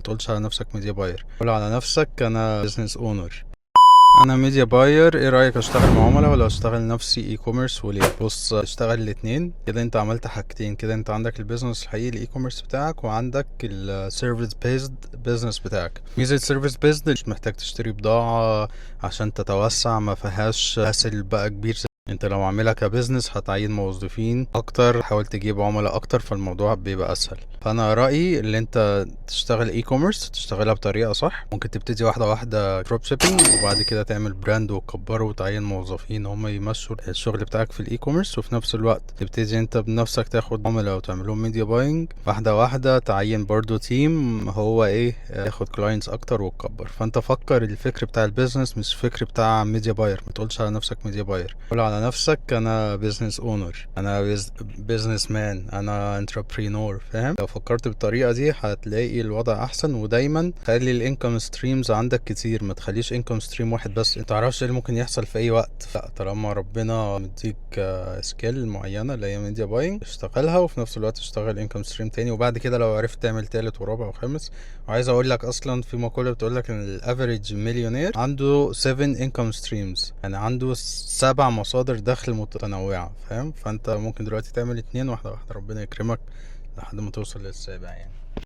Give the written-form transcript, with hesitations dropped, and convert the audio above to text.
ما تقولش على نفسك ميديا باير، قول على نفسك انا بزنس اونر. انا ميديا باير، ايه رايك اشتغل مع عملاء ولا اشتغل نفسي اي كوميرس؟ وليه؟ بص، اشتغل الاتنين كده، انت عملت حاجتين كده. انت عندك البيزنس الحقيقي الاي كوميرس بتاعك، وعندك السيرفيس بيزد بيزنس بتاعك. ميزه السيرفيس بيزد مش محتاج تشتري بضاعه عشان تتوسع، ما فيهاش هاسل بقى كبير. انت لو عاملها كبزنس هتعين موظفين اكتر، حاول تجيب عملاء اكتر، فالموضوع بيبقى اسهل. فانا رايي اللي انت تشتغل اي كوميرس تشتغلها بطريقه صح. ممكن تبتدي واحده واحده دروب شيبينج، وبعد كده تعمل براند وتكبره وتعين موظفين هم يمشوا الشغل بتاعك في الاي كوميرس، وفي نفس الوقت تبتدي انت بنفسك تاخد عملاء وتعملهم ميديا باينج واحده واحده، تعين برضو تيم هو ايه ياخد كلاينتس اكتر وتكبر. فانت فكر الفكر بتاع البيزنس مش فكر بتاع ميديا باير. ما تقولش على نفسك ميديا باير، قول على نفسك انا بيزنس اونر، انا بيزنس مان، انا انتربرينور. فاهم؟ لو فكرت بالطريقه دي هتلاقي الوضع احسن. ودايما خلي الانكم ستريمز عندك كتير، ما تخليش انكم ستريم واحد بس. انت متعرفش ايه اللي ممكن يحصل في اي وقت. لا، طالما ربنا مديك سكيل معينه اللي هي ميديا باينج، اشتغلها وفي نفس الوقت اشتغل انكم ستريم تاني. وبعد كده لو عرفت تعمل تالت ورابع وخامس. وعايز اقول لك اصلا في مقوله بتقول لك ان الافريج مليونير عنده 7 انكم ستريمز، يعني عنده 7 مصادر دخل متنوعه. فاهم؟ فانت ممكن دلوقتي تعمل اتنين واحده واحده، ربنا يكرمك لحد ما توصل للسابع يعني.